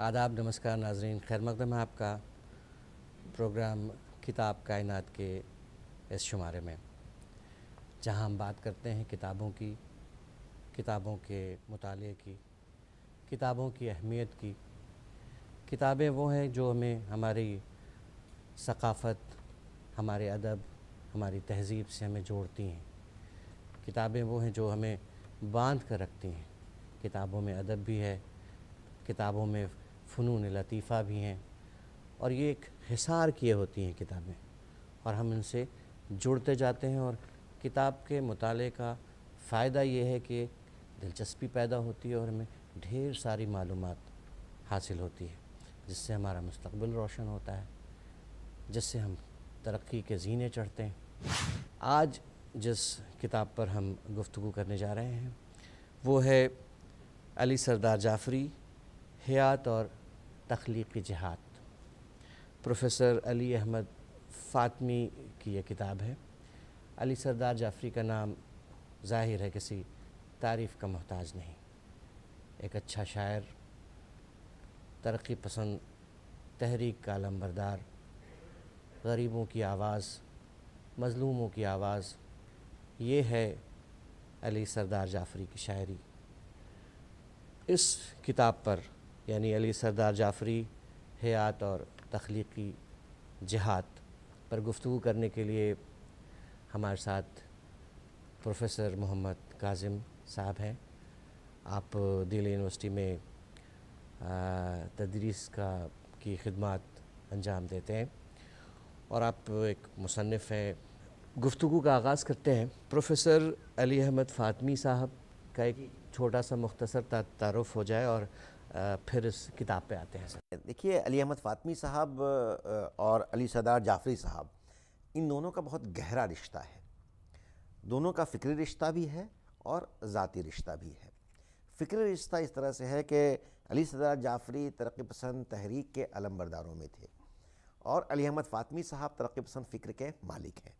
आदाब, नमस्कार नाजरीन, खैर मकदम है आपका प्रोग्राम किताब कायनात के इस शुमारे में, जहां हम बात करते हैं किताबों की, किताबों के मुताले की, किताबों की अहमियत की। किताबें वो हैं जो हमें हमारी सक़ाफ़त, हमारे अदब, हमारी तहज़ीब से हमें जोड़ती हैं। किताबें वो हैं जो हमें बांध कर रखती हैं। किताबों में अदब भी है, किताबों में फ़नून लतीफ़ा भी हैं, और ये एक हिसार किए होती हैं किताबें, और हम इनसे जुड़ते जाते हैं। और किताब के मुताले का फ़ायदा ये है कि दिलचस्पी पैदा होती है और हमें ढेर सारी मालूमात हासिल होती है, जिससे हमारा मुस्तक़बिल रोशन होता है, जिससे हम तरक्की के ज़ीने चढ़ते हैं। आज जिस किताब पर हम गुफ्तगू करने जा रहे हैं वो है अली सरदार जाफ़री, हयात और तख्लीक़ी जिहाद। प्रोफ़ेसर अली अहमद फ़ातमी की ये किताब है। अली सरदार जाफ़री का नाम ज़ाहिर है किसी तारीफ़ का मोहताज नहीं। एक अच्छा शायर, तरक्की पसंद तहरीक का अलंबरदार, गरीबों की आवाज़, मज़लूमों की आवाज़, ये है अली सरदार जाफ़री की शायरी। इस किताब पर यानी अली सरदार जाफ़री, हयात और तख्लीक़ी जिहाद पर गुफ्तगू करने के लिए हमारे साथ प्रोफ़ेसर मोहम्मद काज़िम साहब हैं। आप दिल्ली यूनिवर्सिटी में तदरीस की खिदमत अंजाम देते हैं और आप एक मुसन्निफ़ हैं। गुफ्तगू का आगाज़ करते हैं। प्रोफ़ेसर अली अहमद फ़ातमी साहब का एक छोटा सा मुख्तसर तारुफ़ हो जाए और फिर इस किताब पे आते हैं सर। देखिए, अली अहमद फ़ातमी साहब और अली सरदार जाफ़री साहब, इन दोनों का बहुत गहरा रिश्ता है। दोनों का फ़िक्री रिश्ता भी है और ज़ाती रिश्ता भी है। फ़िक्री रिश्ता इस तरह से है कि अली सरदार जाफ़री तरक्की पसंद तहरीक के अलंबरदारों में थे और अली अहमद फ़ातमी साहब तरक्की पसंद फ़िक्र के मालिक हैं।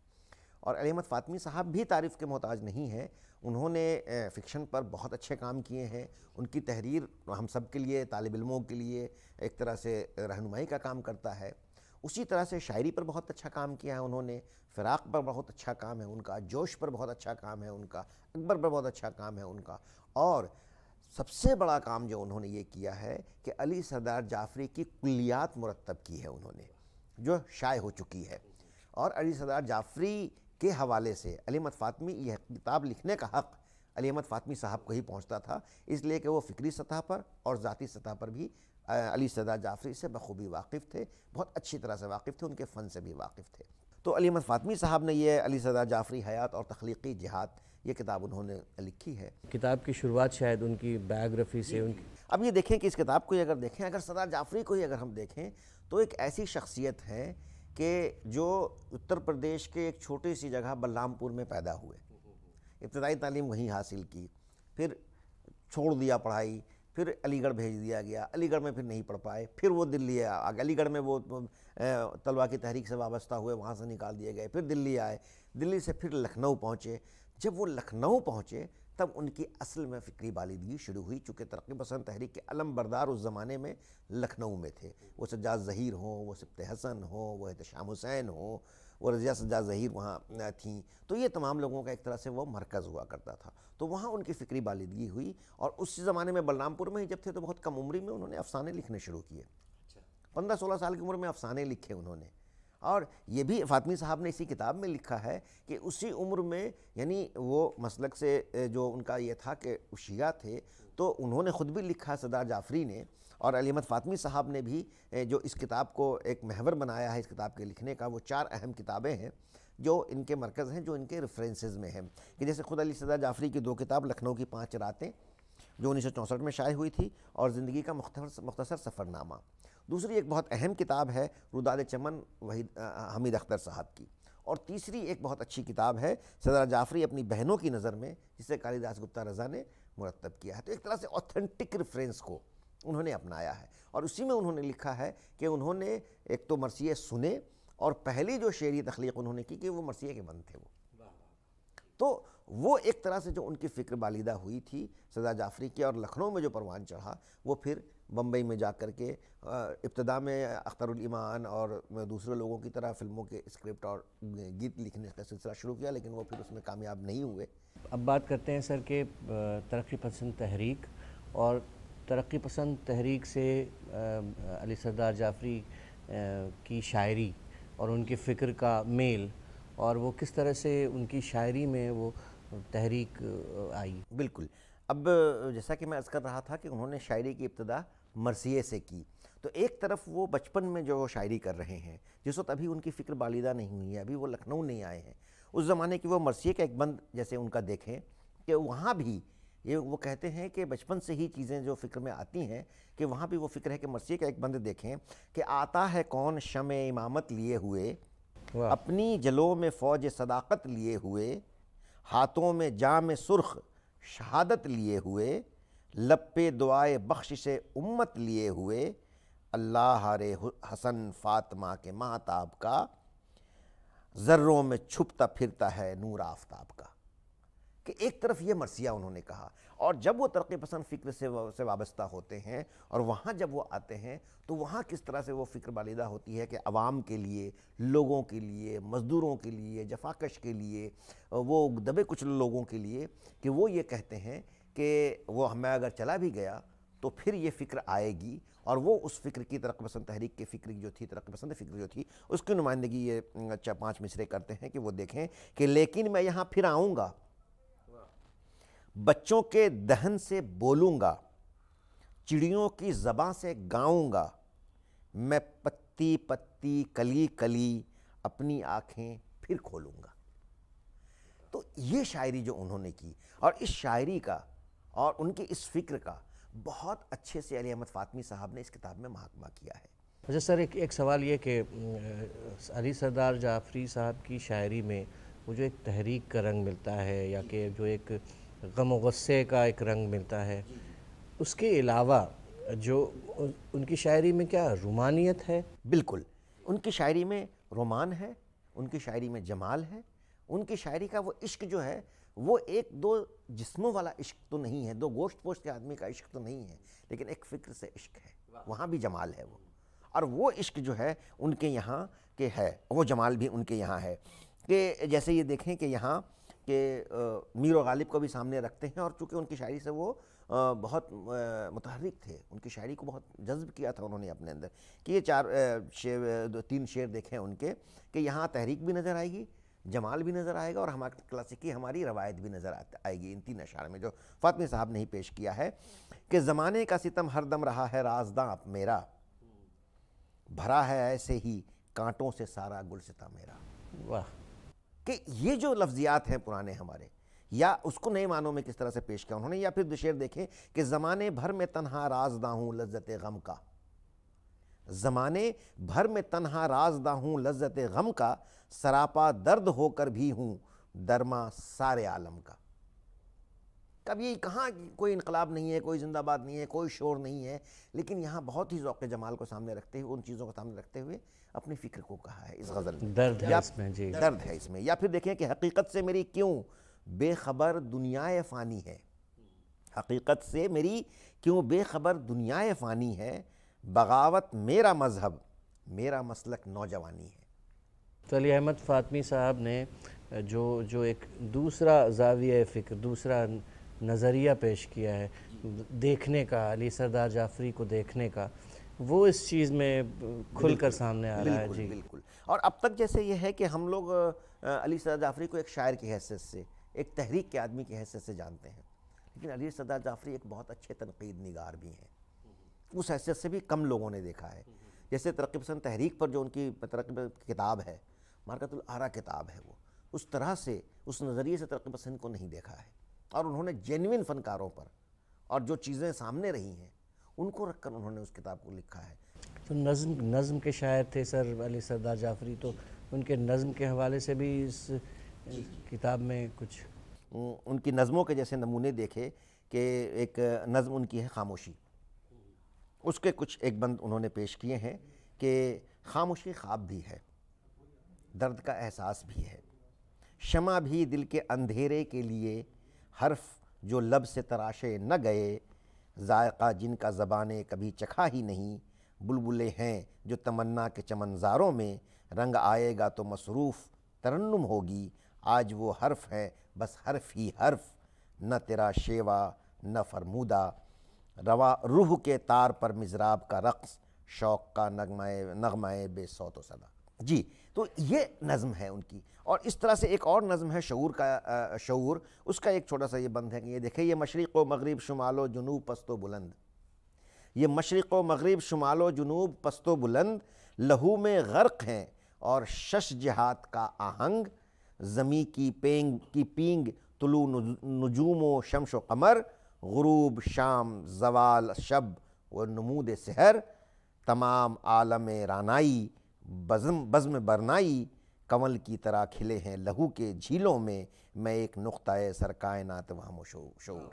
और अली अहमद फ़ातमी साहब भी तारीफ़ के मोहताज नहीं हैं। उन्होंने फ़िक्शन पर बहुत अच्छे काम किए हैं। उनकी तहरीर हम सब के लिए, तालिब इल्मों के लिए एक तरह से रहनुमाई का काम करता है। उसी तरह से शायरी पर बहुत अच्छा काम किया है उन्होंने, फ़िराक़ पर बहुत अच्छा काम है उनका, जोश पर बहुत अच्छा काम है उनका, अकबर पर बहुत अच्छा काम है उनका। और सबसे बड़ा काम जो उन्होंने ये किया है कि अली सरदार जाफ़री की कुल्लियात मुरत्तब की है उन्होंने, जो शाये हो चुकी है। और अली सरदार जाफ़री के हवाले से अली अहमद फ़ातमी, यह किताब लिखने का हक़ अली अहमद फ़ातमी साहब को ही पहुँचता था, इसलिए कि वो फ़िक्री सतह पर और ज़ाती सतह पर भी अली सरदार जाफ़री से बख़ूबी वाकिफ़ थे, बहुत अच्छी तरह से वाकिफ़ थे, उनके फ़न से भी वाकिफ़ थे। तो अली अहमद फ़ातमी साहब ने ये अली सरदार जाफ़री, हयात और तख्लीक़ी जिहाद, ये किताब उन्होंने लिखी है। किताब की शुरुआत शायद उनकी बायोग्राफ़ी से उनकी। अब ये देखें कि इस किताब को अगर देखें, अगर सरदार जाफ़री को ही अगर हम देखें तो एक ऐसी शख्सियत है कि जो उत्तर प्रदेश के एक छोटी सी जगह बलरामपुर में पैदा हुए, इब्तदाई तालीम वहीं हासिल की, फिर छोड़ दिया पढ़ाई, फिर अलीगढ़ भेज दिया गया, अलीगढ़ में फिर नहीं पढ़ पाए, फिर वो दिल्ली आए, अलीगढ़ में वो तलवा की तहरीक से वाबस्ता हुए, वहाँ से निकाल दिए गए, फिर दिल्ली आए, दिल्ली से फिर लखनऊ पहुँचे। जब वो लखनऊ पहुँचे तब उनकी असल में फ़िक्री बालिदगी शुरू हुई, चूँकि तरक्की पसंद तहरीक के अलमबरदार उस ज़माने में लखनऊ में थे। वो सज्जाद ज़हीर हों, वो सिब्त हसन हों, वो एहतशाम हुसैन हों, वो रज़िया सज्जाद ज़हीर वहाँ थीं। तो ये तमाम लोगों का एक तरह से वो मरकज़ हुआ करता था। तो वहाँ उनकी फ़िक्री बालिदगी हुई और उस ज़माने में बलरामपुर में ही जब थे तो बहुत कम उम्री में उन्होंने अफ़साने लिखने शुरू किए। 15-16 साल की उम्र में अफ़साने लिखे उन्होंने। और ये भी फ़ातमी साहब ने इसी किताब में लिखा है कि उसी उम्र में, यानी वो मसलक से जो उनका ये था कि शिया थे, तो उन्होंने ख़ुद भी लिखा सरदार जाफ़री ने, और अली अहमद फ़ातमी साहब ने भी जो इस किताब को एक महवर बनाया है इस किताब के लिखने का। वो 4 अहम किताबें हैं जो इनके मरकज़ हैं, जो इनके रेफरेंसेस में हैं। कि जैसे ख़ुद अली सरदार जाफ़री की 2 किताब, लखनऊ की 5 रातें जो 1964 में शाये हुई थी, और ज़िंदगी का मुख्तसर सफ़रनामा। दूसरी एक बहुत अहम किताब है रुदाद चमन वहीद हमीद अख्तर साहब की। और तीसरी एक बहुत अच्छी किताब है सरदार जाफ़री अपनी बहनों की नज़र में, जिसे कालिदास गुप्ता रज़ा ने मुरत्तब किया है। तो एक तरह से ऑथेंटिक रेफरेंस को उन्होंने अपनाया है, और उसी में उन्होंने लिखा है कि उन्होंने एक तो मरसिये सुने, और पहली जो शेरी तख्लीक़ उन्होंने की कि वो मरसिये के बंद थे वो। तो वो एक तरह से जो उनकी फ़िक्र बालिदा हुई थी सरदार जाफ़री की, और लखनऊ में जो परवान चढ़ा वो फिर بمبئی میں جا کر کے ابتدا میں اختر الایمان اور دوسرے لوگوں کی طرح فلموں کے اسکرپٹ اور گیت لکھنے کا سلسلہ شروع کیا، لیکن وہ پھر اس میں کامیاب نہیں ہوئے۔ اب بات کرتے ہیں سر کہ ترقی پسند تحریک اور ترقی پسند تحریک سے علی سردار جعفری کی شاعری اور ان کی فکر کا میل، اور وہ کس طرح سے ان کی شاعری میں وہ تحریک آئی۔ بالکل، اب جیسا کہ میں عرض کر رہا تھا کہ انہوں نے شاعری کی ابتدا مرثیے سے کی، تو ایک طرف وہ بچپن میں جو شاعری کر رہے ہیں، جس وقت ابھی ان کی فکر بالیدہ نہیں ہوئی ہے، ابھی وہ لکھنؤ نہیں آئے ہیں، اس زمانے کی وہ مرثیے کا ایک بند جیسے ان کا دیکھیں کہ وہاں بھی یہ وہ کہتے ہیں کہ بچپن سے ہی چیزیں جو فکر میں آتی ہیں، کہ وہاں بھی وہ فکر ہے کہ مرثیے کا ایک بند دیکھیں کہ آتا ہے کون شمع امامت لیے ہوئے، اپنی جلوں میں فوج صداقت لیے ہوئے، ہاتھوں میں جام سرخ شہادت لیے ہوئے، لب پہ دعائے بخشش امت لیے ہوئے، اللہ رے حسن فاطمہ کے مہتاب کا، ذروں میں چھپتا پھرتا ہے نور آفتاب کا۔ کہ ایک طرف یہ مرثیہ انہوں نے کہا، اور جب وہ ترقی پسند فکر سے وابستہ ہوتے ہیں اور وہاں جب وہ آتے ہیں تو وہاں کس طرح سے وہ فکر بالیدہ ہوتی ہے کہ عوام کے لیے، لوگوں کے لیے، مزدوروں کے لیے، جفاکش کے لیے، وہ دبے کچلے لوگوں کے لیے، کہ وہ یہ کہتے ہیں کہ وہ میں اگر چلا بھی گیا تو پھر یہ فکر آئے گی، اور وہ اس فکر کی ترقی پسند تحریک کی فکر جو تھی، ترقی پسند فکر جو تھی، اس کی نمائندگی یہ 5 مصرے کرتے ہیں کہ وہ دیکھیں کہ لیکن میں یہاں پھر آؤں گا، بچوں کے دہن سے بولوں گا، چڑیوں کی زباں سے گاؤں گا، میں پتی پتی کلی کلی اپنی آنکھیں پھر کھولوں گا۔ تو یہ شاعری جو انہوں نے کی، اور اس شاعری کا اور ان کی اس فکر کا بہت اچھے سے علی احمد فاطمی صاحب نے اس کتاب میں محاکمہ کیا ہے۔ اچھا سر، ایک سوال یہ کہ علی سردار جعفری صاحب کی شاعری میں وہ جو ایک تحریک کا رنگ ملتا ہے، یا کہ جو ایک غم و غصے کا ایک رنگ ملتا ہے، اس کے علاوہ جو ان کی شاعری میں کیا رومانیت ہے؟ بالکل، ان کی شاعری میں رومان ہے، ان کی شاعری میں جمال ہے، ان کی شاعری کا وہ عشق جو ہے وہ ایک دو جسموں والا عشق تو نہیں ہے، دو گوشت پوشت کے آدمی کا عشق تو نہیں ہے، لیکن ایک فکر سے عشق ہے، وہاں بھی جمال ہے وہ، اور وہ عشق جو ہے ان کے یہاں کے ہے، وہ جمال بھی ان کے یہاں ہے، کہ جیسے یہ دیکھیں کہ یہاں کہ میر و غالب کو بھی سامنے رکھتے ہیں، اور چونکہ ان کی شاعری سے وہ بہت متحرک تھے، ان کی شاعری کو بہت جذب کیا تھا انہوں نے اپنے اندر، کہ یہ 3 شعر دیکھیں ان کے، کہ یہاں تحریک بھی نظر آئے گی، جمال بھی نظر آئے گا، اور ہماری کلاسیکی ہماری روایت بھی نظر آئے گی ان 3 اشعار میں جو فاطمی صاحب نے ہی پیش کیا ہے، کہ زمانے کا ستم ہر دم رہا ہے رازداں اب میرا، بھرا ہے ایسے ہی کانٹوں سے سارا گلستاں میرا۔ واہ! کہ یہ جو لفظیات ہیں پرانے ہمارے، یا اس کو نئے معنوں میں کس طرح سے پیش کیا انہوں نے، یا پھر 2 شعر دیکھیں کہ زمانے بھر میں تنہا رازداں ہوں لذت غم کا، زمانے بھر میں تنہا رازداں ہوں لذت غم کا، سراپا درد ہو کر بھی ہوں درما سارے عالم کا۔ کبھی کہاں کوئی انقلاب نہیں ہے، کوئی زندہ باد نہیں ہے، کوئی شور نہیں ہے، لیکن یہاں بہت ہی ذوق جمال کو سامنے رکھتے ہوئے، ان چیزوں کو سامنے رکھتے ہوئے اپنی فکر کو کہا ہے اس غزل میں۔ درد ہے اس میں، جی درد ہے اس میں۔ یا پھر دیکھیں کہ حقیقت سے میری کیوں بے خبر دنیائے فانی ہے، حقیقت سے میری کیوں بے خبر دنیائے فانی ہے، بغاوت میرا مذہب میرا مسلک نوجوانی ہے۔ تو علی احمد فاطمی صاحب نے جو ایک دوسرا زاویہ فکر، دوسرا نظریہ پیش کیا ہے دیکھنے کا، علی سردار جعفری کو دیکھنے کا، وہ اس چیز میں کھل کر سامنے آ رہا ہے۔ جی بالکل، اور اب تک جیسے یہ ہے کہ ہم لوگ علی سردار جعفری کو ایک شاعر کی حیثیت سے، ایک تحریک کے آدمی کی حیثیت سے جانتے ہیں، لیکن علی سردار جعفری ایک بہت اچھے تنقید نگار بھی ہیں، اس حیثیت سے بھی کم لوگوں نے دیکھا ہے۔ جیسے ترقی پسند تحریک پر جو ان کی کتاب ہے، مارکۃ الآراء کتاب ہے، وہ اس طرح سے اس نظریے سے ترقی پسند کو نہیں دیکھا ہے، اور انہوں نے جینوئن فنکاروں پر اور جو چیزیں سامنے رہی ہیں ان کو رکھ کر انہوں نے اس کتاب کو لکھا ہے۔ تو نظم کے شاعر تھے سر علی سردار جعفری، تو ان کے نظم کے حوالے سے بھی اس کتاب میں کچھ ان کی نظموں کے جیسے نمونے دیکھے کہ ایک نظم ان کی ہے خاموشی، اس کے کچھ ایک بند انہوں نے پیش کیے ہیں کہ خاموشی خواب بھی ہے، درد کا احساس بھی ہے، شمع بھی دل کے اندھیرے کے لیے، حرف جو لب سے تراشے نہ گئے، ذائقہ جن کا زبانیں کبھی چکھا ہی نہیں، بلبلیں ہیں جو تمنا کے چمنزاروں میں، رنگ آئے گا تو مصروف ترنم ہوگی، آج وہ حرف ہے بس حرف ہی حرف، نہ تیرا شیوا نہ فرمودہ، روا روح کے تار پر مضراب کا رقص، شوق کا نغمہ بے صوت و صدا۔ جی تو یہ نظم ہے ان کی، اور اس طرح سے ایک اور نظم ہے شعور کا، شعور، اس کا ایک چھوٹا سا یہ بند ہے کہ یہ دیکھیں، یہ مشرق و مغرب شمال و جنوب پست و بلند، یہ مشرق و مغرب شمال و جنوب پست و بلند، لہو میں غرق ہیں اور شش جہات کا آہنگ، زمیں کی پینگ طلوع نجوم و شمس و قمر، غروب شام زوال شب و نمود سحر، تمام عالم رانائی بزم برنائی، کنول کی طرح کھلے ہیں لہو کے جھیلوں میں ایک نقطۂ سر کائنات وہم و شعور۔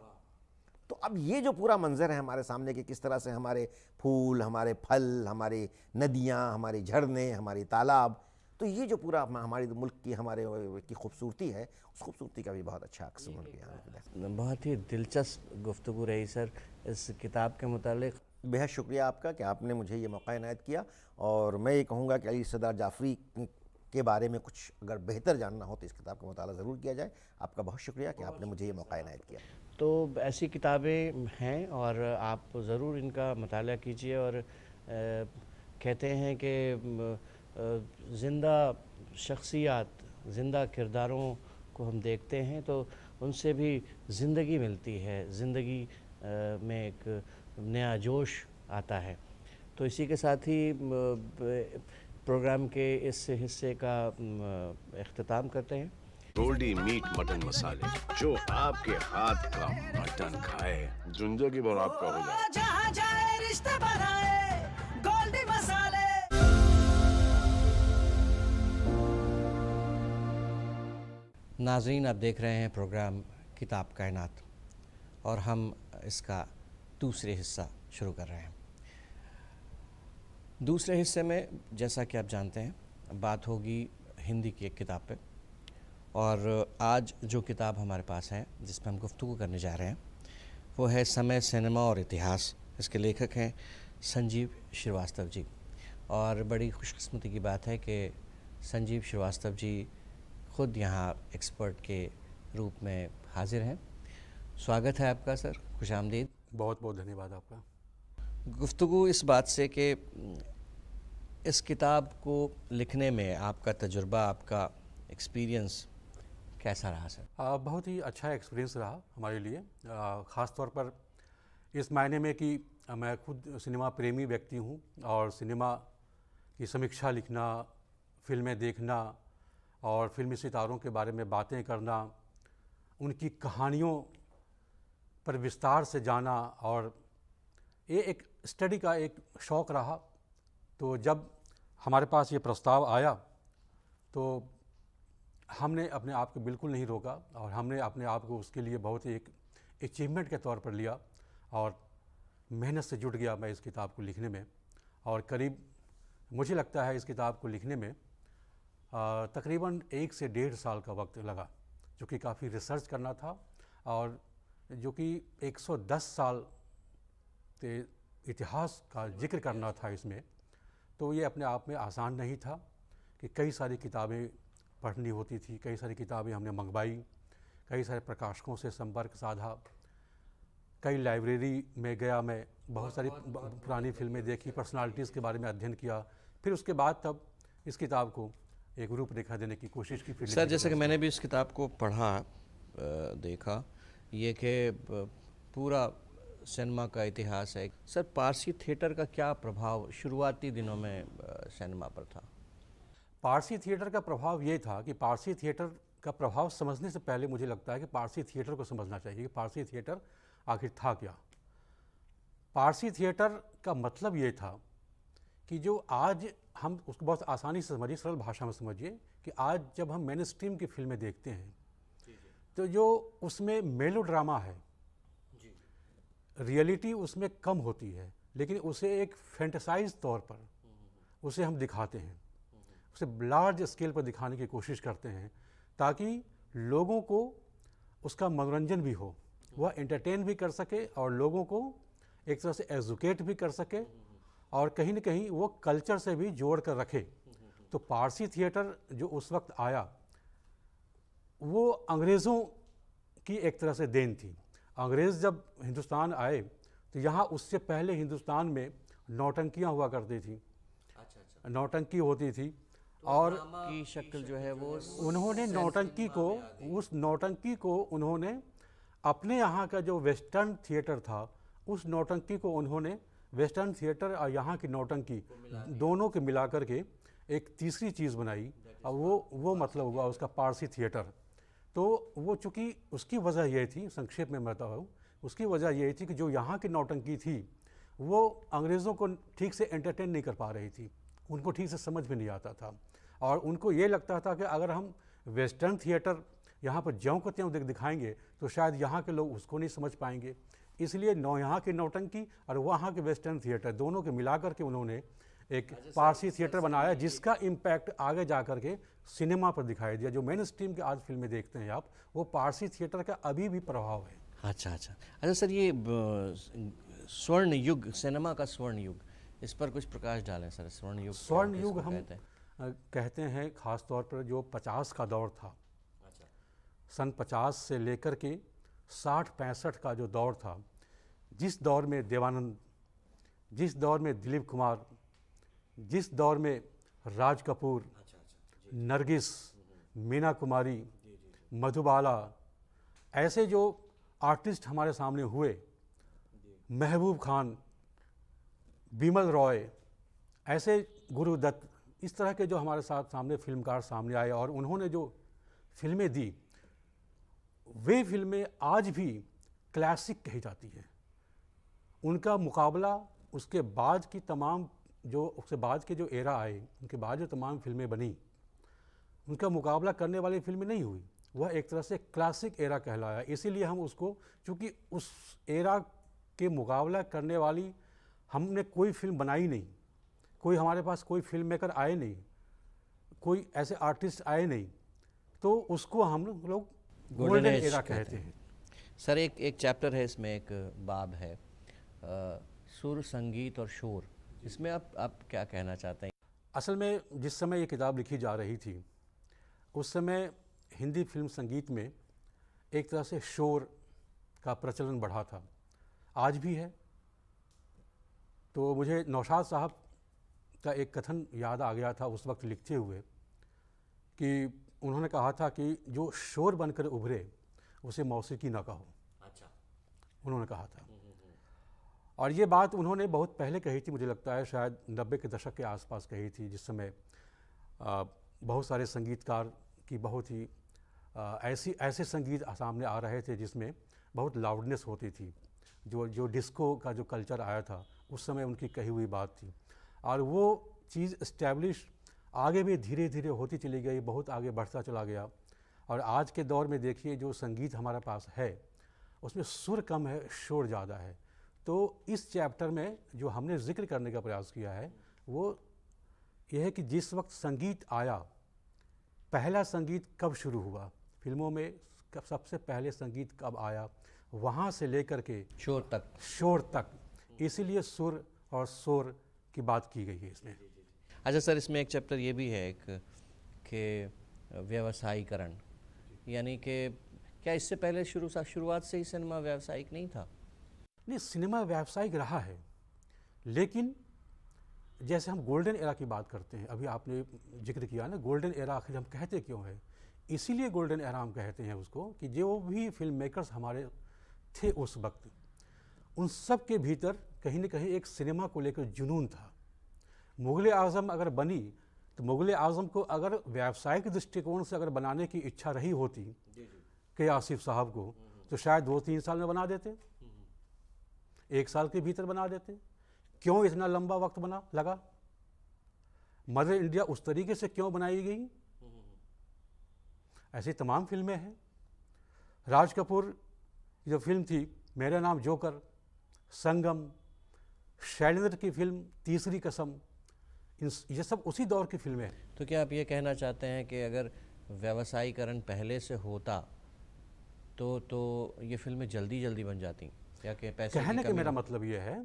تو اب یہ جو پورا منظر ہے ہمارے سامنے کہ کس طرح سے ہمارے پھول، ہمارے پھل، ہماری ندیاں، ہمارے جھرنے، ہماری تالاب، تو یہ جو پورا ہمارے ملک کی ہمارے کی خوبصورتی ہے، اس خوبصورتی کا بھی بہت اچھا عکس بن گیا۔ بہت ہی دلچسپ گفتگو رہی سر اس کتاب کے متعلق۔ بہت شکریہ آپ کا کہ آپ نے مجھے یہ موقع عنایت کیا، اور میں یہ کہوں گا کہ علی سردار جعفری کے بارے میں کچھ اگر بہتر جاننا ہو تو اس کتاب کا مطالعہ ضرور کیا جائے۔ آپ کا بہت شکریہ کہ آپ نے مجھے یہ موقع عنایت کیا۔ تو ایسی کتابیں ہیں اور آپ ضرور ان کا مطالعہ کیجئے، اور کہتے ہیں کہ زندہ شخصیات، زندہ کرداروں کو ہم دیکھتے ہیں تو ان سے بھی زندگی ملتی ہے، زندگی میں ایک نیا جوش آتا ہے۔ تو اسی کے ساتھ ہی پروگرام کے اس حصے کا اختتام کرتے ہیں۔ گولڈی میٹ مٹن مسالے، جو آپ کے ہاتھ کا مٹن کھائے زندگی بھر آپ کا ہو جائے۔ جہاں جائے رشتہ بنائے گولڈی مسالے۔ ناظرین، آپ دیکھ رہے ہیں پروگرام کتاب کائنات، اور ہم اس کا دوسرے حصہ شروع کر رہے ہیں۔ دوسرے حصے میں جیسا کہ آپ جانتے ہیں بات ہوگی ہندی کی ایک کتاب پہ، اور آج جو کتاب ہمارے پاس ہے جس پہ ہم گفتگو کرنے جا رہے ہیں وہ ہے سمے، سینما اور اتہاس۔ اس کے لیکھک ہیں سنجیو شریواستو جی، اور بڑی خوش قسمتی کی بات ہے کہ سنجیو شریواستو جی خود یہاں ایکسپرٹ کے روپ میں حاضر ہیں۔ سواگت ہے آپ کا سر، خوش آمدید۔ بہت بہت دھنیہ واد آپ کا۔ گفتگو اس بات سے کہ اس کتاب کو لکھنے میں آپ کا تجربہ، آپ کا ایکسپیرینس کیسا رہا سر؟ بہت ہی اچھا ایکسپیرینس رہا ہمارے لیے، خاص طور پر اس معنی میں کہ میں خود سنیما پریمی ویکتی ہوں، اور سنیما کی سمیکشا لکھنا، فلمیں دیکھنا اور فلمی ستاروں کے بارے میں باتیں کرنا، ان کی کہانیوں پر وستار سے جانا، اور یہ ایک اسٹڈی کا ایک شوق رہا۔ تو جب ہمارے پاس یہ پرستاؤ آیا تو ہم نے اپنے آپ کو بالکل نہیں روکا، اور ہم نے اپنے آپ کو اس کے لیے بہت ایک اچیومنٹ کے طور پر لیا، اور محنت سے جٹ گیا میں اس کتاب کو لکھنے میں۔ اور قریب مجھے لگتا ہے اس کتاب کو لکھنے میں تقریباً 1 سے 1.5 سال کا وقت لگا، جو کہ کافی ریسرچ کرنا تھا، اور جو کہ 110 سال کے اتہاس کا ذکر کرنا تھا اس میں۔ تو یہ اپنے آپ میں آسان نہیں تھا کہ کئی ساری کتابیں پڑھنی ہوتی تھی، کئی ساری کتابیں ہم نے منگوائی، کئی سارے پرکاشکوں سے سمپرک سادھا، کئی لائبریری میں گیا، میں بہت ساری پرانی فلمیں دیکھی، پرسنالٹیز کے بارے میں ادھین کیا، پھر اس کے بعد تب اس کتاب کو ایک روپ ریکھا دینے کی کوشش کی۔ سر جیسے کہ میں نے بھی اس کتاب کو پڑھا، دیکھا، یہ کہ پورا سینما کا اتہاس ہے۔ سر پارسی تھیٹر کا کیا پربھاؤ شروعاتی دنوں میں سینما پر تھا؟ پارسی تھیٹر کا پربھاؤ یہ تھا کہ پارسی تھیٹر کا پربھاؤ سمجھنے سے پہلے مجھے لگتا ہے کہ پارسی تھیٹر کو سمجھنا چاہیے کہ پارسی تھیٹر آخر تھا کیا۔ پارسی تھیٹر کا مطلب یہ تھا کہ جو آج ہم اس کو بہت آسانی سے سمجھیے، سرل بھاشا میں سمجھیے، کہ آج جب ہم مین اسٹریم کی فلمیں دیکھتے ہیں تو جو اس میں میلو ڈرامہ ہے، ریئلٹی اس میں کم ہوتی ہے، لیکن اسے ایک فینٹسائز طور پر اسے ہم دکھاتے ہیں، اسے لارج اسکیل پر دکھانے کی کوشش کرتے ہیں تاکہ لوگوں کو اس کا منورنجن بھی ہو، وہ انٹرٹین بھی کر سکے اور لوگوں کو एक तरह से एजुकेट भी कर सके और कहीं न कहीं वो कल्चर से भी जोड़ कर रखे। तो पारसी थिएटर जो उस वक्त आया वो अंग्रेज़ों की एक तरह से देन थी। अंग्रेज़ जब हिंदुस्तान आए तो यहाँ उससे पहले हिंदुस्तान में नौटंकियाँ हुआ करती थी, नौटंकी होती थी और की शक्ल जो है वो उन्होंने नौटंकी को, उस नौटंकी को उन्होंने अपने यहाँ का जो वेस्टर्न थिएटर था उस नौटंकी को उन्होंने वेस्टर्न थिएटर और यहाँ की नौटंकी दोनों के मिला कर के एक तीसरी चीज़ बनाई और वो मतलब हुआ उसका पारसी थिएटर। तो वो चूँकि उसकी वजह ये थी, संक्षेप में मैं बता हूँ, उसकी वजह ये थी कि जो यहाँ की नौटंकी थी वो अंग्रेज़ों को ठीक से एंटरटेन नहीं कर पा रही थी, उनको ठीक से समझ में नहीं आता था और उनको ये लगता था कि अगर हम वेस्टर्न थिएटर यहाँ पर ज्यों को त्यों दिखाएंगे तो शायद यहाँ के लोग उसको नहीं समझ पाएंगे। इसलिए यहाँ की नौटंकी और वहाँ के वेस्टर्न थिएटर दोनों के मिला कर के उन्होंने एक पारसी थिएटर बनाया जिसका इम्पैक्ट आगे जा कर के सिनेमा पर दिखाई दिया। जो मेन स्ट्रीम के आज फिल्में देखते हैं आप, वो पारसी थिएटर का अभी भी प्रभाव है। अच्छा सर, ये स्वर्ण युग, सिनेमा का स्वर्ण युग, इस पर कुछ प्रकाश डालें सर। स्वर्ण युग हम कहते हैं ख़ास तौर पर जो 50 का दौर था, सन 50 से लेकर के 60-65 का जो दौर था, जिस दौर में देवानंद, जिस दौर में दिलीप कुमार, जिस दौर में राज कपूर, नरगिस, मीना कुमारी, मधुबाला, ऐसे जो आर्टिस्ट हमारे सामने हुए, महबूब खान, बिमल रॉय, ऐसे गुरुदत्त, इस तरह के जो हमारे साथ सामने फिल्मकार सामने आए और उन्होंने जो फिल्में दी, वे फिल्में आज भी क्लासिक कही जाती हैं। उनका मुकाबला उसके बाद की तमाम उसके बाद के जो एरा आए, उनके बाद जो तमाम फिल्में बनी, उनका मुकाबला करने वाली फिल्में नहीं हुई। वह एक तरह से क्लासिक एरा कहलाया। इसीलिए हम उसको, चूँकि उस एरा के मुकाबला करने वाली हमने कोई फिल्म बनाई नहीं, कोई हमारे पास कोई फिल्म मेकर आए नहीं, कोई ऐसे आर्टिस्ट आए नहीं, तो उसको हम लोग गोल्डन एरा कहते हैं। सर एक चैप्टर है इसमें, एक बाब है सुर, संगीत और शोर, इसमें आप क्या कहना चाहते हैं? असल में जिस समय ये किताब लिखी जा रही थी उस समय हिंदी फिल्म संगीत में एक तरह से शोर का प्रचलन बढ़ा था, आज भी है। तो मुझे नौशाद साहब का एक कथन याद आ गया था उस वक्त लिखते हुए कि उन्होंने कहा था कि जो शोर बनकर उभरे उसे मौसीकी ना कहो। अच्छा, उन्होंने कहा था। और ये बात उन्होंने बहुत पहले कही थी, मुझे लगता है शायद 90 के दशक के आसपास कही थी, जिस समय बहुत सारे संगीतकार की बहुत ही ऐसे संगीत सामने आ रहे थे जिसमें बहुत लाउडनेस होती थी। जो डिस्को का जो कल्चर आया था उस समय उनकी कही हुई बात थी और वो चीज़ इस्टेब्लिश आगे भी धीरे धीरे होती चली गई, बहुत आगे बढ़ता चला गया। और आज के दौर में देखिए जो संगीत हमारे पास है उसमें सुर कम है, शोर ज़्यादा है। तो इस चैप्टर में जो हमने जिक्र करने का प्रयास किया है वो ये है कि जिस वक्त संगीत आया, पहला संगीत कब शुरू हुआ, फिल्मों में सबसे पहले संगीत कब आया, वहाँ से लेकर के शोर तक, इसीलिए सुर और शोर की बात की गई है इसमें। अच्छा सर, इसमें एक चैप्टर ये भी है कि व्यवसायीकरण, यानी कि क्या इससे पहले शुरुआत से ही सिनेमा व्यावसायिक नहीं था? नहीं, सिनेमा व्यावसायिक रहा है, लेकिन जैसे हम गोल्डन एरा की बात करते हैं, अभी आपने जिक्र किया ना गोल्डन एरा, आखिर हम कहते क्यों है? इसीलिए गोल्डन एरा हम कहते हैं उसको कि जो भी फिल्म मेकर्स हमारे थे उस वक्त, उन सब के भीतर कहीं न कहीं एक सिनेमा को लेकर जुनून था। मुग़ल आज़म अगर बनी तो मुग़ल आज़म को अगर व्यावसायिक दृष्टिकोण से अगर बनाने की इच्छा रही होती कि आसिफ साहब को, तो शायद 2-3 साल में बना देते, 1 साल के भीतर बना देते। क्यों इतना लंबा वक्त लगा? मदर इंडिया उस तरीके से क्यों बनाई गई? ऐसी तमाम फिल्में हैं। राज कपूर जो फिल्म थी मेरा नाम जोकर, संगम, शैलेंद्र की फिल्म तीसरी कसम, ये सब उसी दौर की फिल्में हैं। तो क्या आप ये कहना चाहते हैं कि अगर व्यावसायीकरण पहले से होता तो ये फिल्में जल्दी बन जाती? یا کہ پیسے کی कहने का कमी मेरा हो? मतलब ये है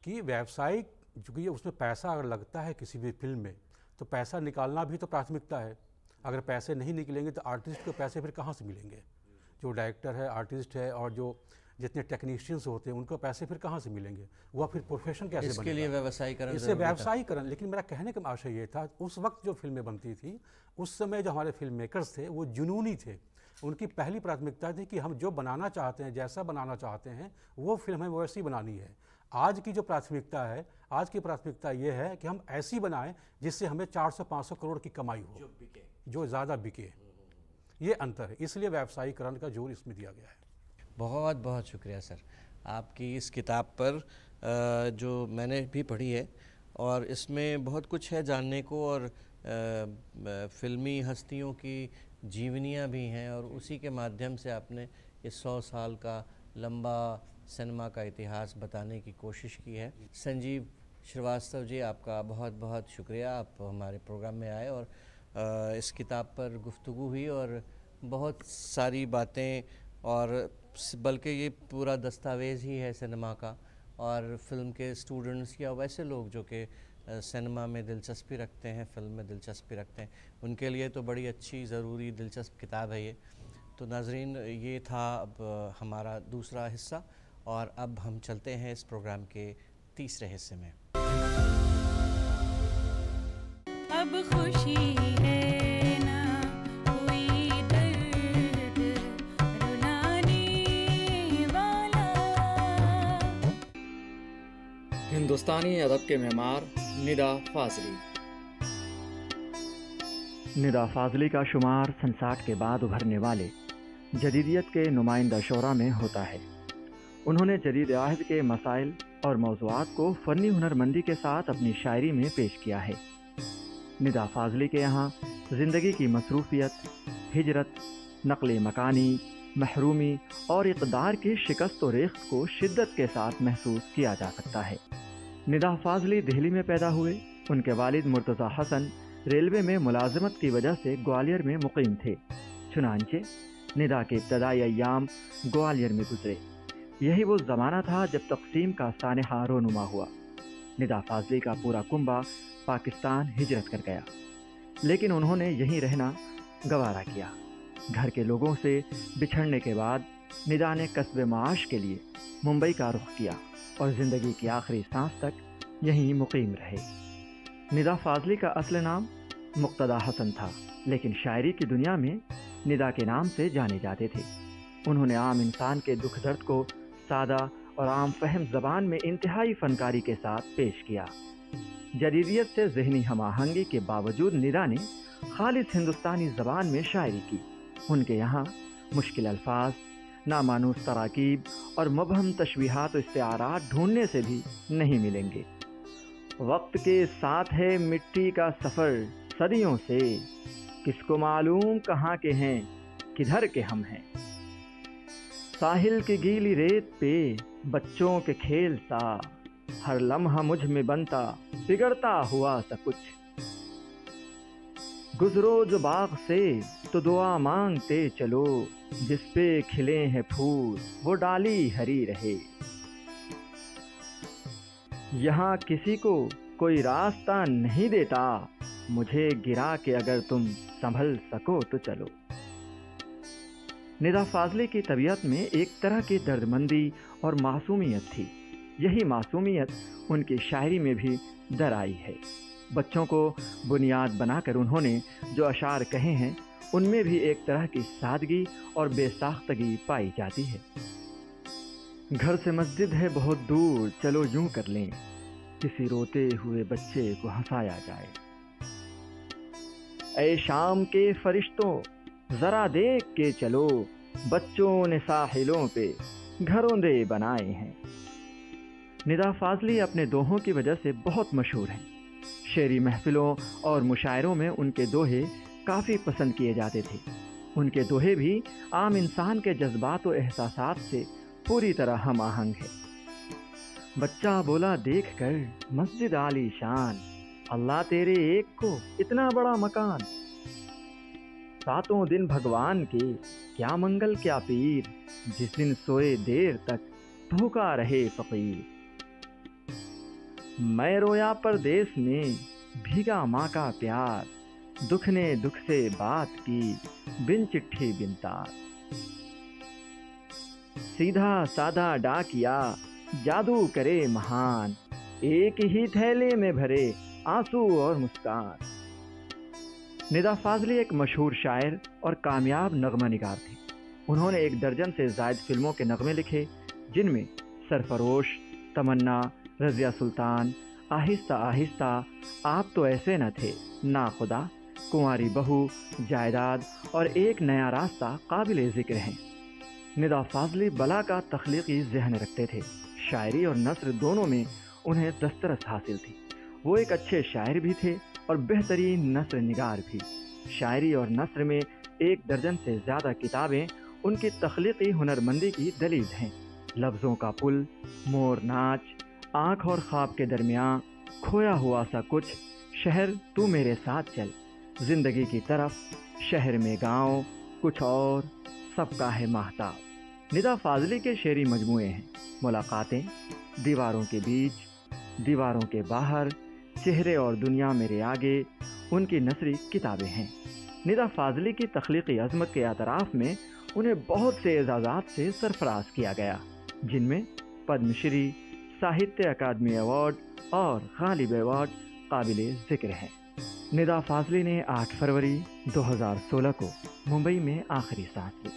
कि व्यावसायिक चूँकि उसमें पैसा अगर लगता है किसी भी फिल्म में, तो पैसा निकालना भी तो प्राथमिकता है। अगर पैसे नहीं निकलेंगे तो आर्टिस्ट को पैसे फिर कहाँ से मिलेंगे? जो डायरेक्टर है, आर्टिस्ट है, और जो जितने टेक्नीशियंस होते हैं उनको पैसे फिर कहाँ से मिलेंगे? वह फिर प्रोफेशन कैसे बनेगा? इसके लिए व्यवसायीकरण इससे ज़रूरी था। व्यावसायीकरण। लेकिन मेरा कहने का आशय ये था, उस वक्त जो फिल्में बनती थी, उस समय जो हमारे फिल्म मेकर्स थे वो जुनूनी थे। उनकी पहली प्राथमिकता थी कि हम जो बनाना चाहते हैं, जैसा बनाना चाहते हैं, वो फिल्म हमें वैसी बनानी है। आज की जो प्राथमिकता है, आज की प्राथमिकता ये है कि हम ऐसी बनाएं जिससे हमें 400-500 करोड़ की कमाई हो, जो ज़्यादा बिके। ये अंतर है, इसलिए व्यावसायीकरण का जोर इसमें दिया गया है। बहुत बहुत शुक्रिया सर, आपकी इस किताब पर जो मैंने भी पढ़ी है, और इसमें बहुत कुछ है जानने को, और फिल्मी हस्तियों की जीवनियाँ भी हैं, और उसी के माध्यम से आपने इस 100 साल का लंबा सिनेमा का इतिहास बताने की कोशिश की है। संजीव श्रीवास्तव जी, आपका बहुत बहुत शुक्रिया, आप हमारे प्रोग्राम में आए और इस किताब पर गुफ्तगू हुई, और बहुत सारी बातें, और बल्कि ये पूरा दस्तावेज़ ही है सिनेमा का, और फिल्म के स्टूडेंट्स या वैसे लोग जो कि सिनेमा में दिलचस्पी रखते हैं, फिल्म में दिलचस्पी रखते हैं, उनके लिए तो बड़ी अच्छी, ज़रूरी, दिलचस्प किताब है ये। तो नाज़रीन, ये था अब हमारा दूसरा हिस्सा, और अब हम चलते हैं इस प्रोग्राम के तीसरे हिस्से में। अब खुशी है ना कोई दर्द रुलाने वाला। हिंदुस्तानी अदब के मेहमार निदा फाजली। निदा फाजली का शुमार 60 के बाद उभरने वाले जदीदियत के नुमाइंदा शोरा में होता है। उन्होंने जदीद आहद के मसाइल और मौज़ूआत को फ़नी हुनरमंदी के साथ अपनी शायरी में पेश किया है। निदा फाजली के यहाँ ज़िंदगी की मसरूफ़ियत, हिजरत, नक़ल मकानी, महरूमी और इक़दार की शिकस्त और रेख्त को शिद्दत के साथ महसूस किया जा सकता है। निदा फाजली दिल्ली में पैदा हुए। उनके वालिद मुर्तज़ा हसन रेलवे में मुलाजमत की वजह से ग्वालियर में मुक़ीम थे। चुनांचे निदा के इब्तदाई अय्याम ग्वालियर में गुजरे। यही वो ज़माना था जब तक़सीम का सानहा रोनुमा हुआ। निदा फाजली का पूरा कुंबा पाकिस्तान हिजरत कर गया, लेकिन उन्होंने यहीं रहना गवारा किया। घर के लोगों से बिछड़ने के बाद निदा ने कस्बे माश के लिए मुंबई का रुख किया और ज़िंदगी की आखिरी सांस तक यहीं मुक़ीम रहे। निदा फाजली का असल नाम मुक्तदा हसन था, लेकिन शायरी की दुनिया में निदा के नाम से जाने जाते थे। उन्होंने आम इंसान के दुख दर्द को सादा और आम फहम ज़बान में इंतहाई फ़नकारी के साथ पेश किया। जदीदियत से ज़हनी हमाहंगी के बावजूद निदा ने खालिस हिंदुस्तानी ज़बान में शायरी की। उनके यहाँ मुश्किल अल्फाज, नामानूस तराकीब और मुबहम तशबीहात और इस्तिआरात ढूंढने से भी नहीं मिलेंगे। वक्त के साथ है मिट्टी का सफ़र सदियों से, किसको मालूम कहाँ के हैं किधर के हम हैं। साहिल की गीली रेत पे बच्चों के खेल सा, हर लम्हा मुझ में बनता बिगड़ता हुआ सा कुछ। गुजरो जो बाग से तो दुआ मांगते चलो, जिस पे खिले हैं फूल वो डाली हरी रहे। यहाँ किसी को कोई रास्ता नहीं देता, मुझे गिरा के अगर तुम संभल सको तो चलो। निदा फाजली की तबीयत में एक तरह की दर्दमंदी और मासूमियत थी। यही मासूमियत उनकी शायरी में भी दर आई है। बच्चों को बुनियाद बनाकर उन्होंने जो अशार कहे हैं, उनमें भी एक तरह की सादगी और बेसाख्तगी पाई जाती है। घर से मस्जिद है बहुत दूर, चलो यूं कर लें, किसी रोते हुए बच्चे को हंसाया जाए। ऐ शाम के फरिश्तों जरा देख के चलो, बच्चों ने साहिलों पे घरोंदे बनाए हैं। निदा फाजली अपने दोहों की वजह से बहुत मशहूर हैं। शेरी महफिलों और मुशायरों में उनके दोहे काफ़ी पसंद किए जाते थे। उनके दोहे भी आम इंसान के जज्बात और एहसासात से पूरी तरह हम आहंग है। बच्चा बोला देख कर मस्जिद आली शान, अल्लाह तेरे एक को इतना बड़ा मकान। सातों दिन भगवान के क्या मंगल क्या पीर, जिस दिन सोए देर तक بھوکا رہے فقیر۔ میں رویا پردیس میں بھیگا ماں کا پیار، دکھ نے دکھ سے بات کی بن چٹھی بن تار۔ سیدھا سادہ ڈاکیا جادو کرے مہان، ایک ہی تھیلے میں بھرے آنسو اور مسکان۔ ندا فاضلی ایک مشہور شاعر اور کامیاب نغمہ نگار تھے۔ انہوں نے 1 درجن سے زائد فلموں کے نغمے لکھے، جن میں سرفروش، تمنا، رضیہ سلطان، آہستہ آہستہ، آپ تو ایسے نہ تھے، نا خدا، کنواری بہو، جائیداد اور ایک نیا راستہ قابل ذکر ہیں۔ ندا فاضلی بلا کا تخلیقی ذہن رکھتے تھے۔ شاعری اور نثر دونوں میں انہیں دسترس حاصل تھی۔ وہ ایک اچھے شاعر بھی تھے اور بہترین نثر نگار بھی۔ شاعری اور نثر میں 1 درجن سے زیادہ کتابیں ان کی تخلیقی ہنرمندی کی دلیل ہیں۔ لفظوں کا پل، مور ناچ، آنکھ اور خواب کے درمیان، کھویا ہوا سا کچھ، شہر تو میرے ساتھ چل، زندگی کی طرف، شہر میں گاؤں، کچھ اور، سب کا ہے ماہتاب۔ ندا فاضلی کے شعری مجموعے ہیں ملاقاتیں، دیواروں کے بیچ، دیواروں کے باہر، چہرے اور دنیا میرے آگے، ان کی نثری کتابیں ہیں۔ ندا فاضلی کی تخلیقی عظمت کے اعتراف میں انہیں بہت سے اعزازات سے سرفراز کیا گیا، جن میں پدم شری، ساہتیہ اکادمی ایوارڈ اور غالب ایوارڈ قابل ذکر ہیں۔ ندا فاضلی نے 8 فروری 2016 کو ممبئی میں آخری سانس لی۔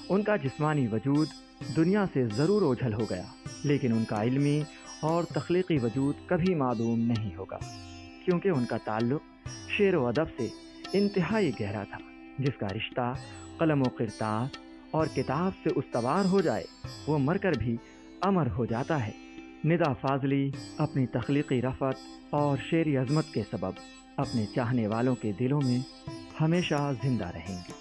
ان کا جسمانی وجود دنیا سے ضرور اوجھل ہو گیا، لیکن ان کا علمی اور تخلیقی وجود کبھی معدوم نہیں ہوگا، کیونکہ ان کا تعلق شعر و ادب سے انتہائی گہرا تھا، جس کا رشتہ قلم و کرتاس اور کتاب سے استوار ہو جائے وہ مر کر بھی امر ہو جاتا ہے۔ ندا فاضلی اپنی تخلیقی رفعت اور شعری عظمت کے سبب اپنے چاہنے والوں کے دلوں میں ہمیشہ زندہ رہیں گے۔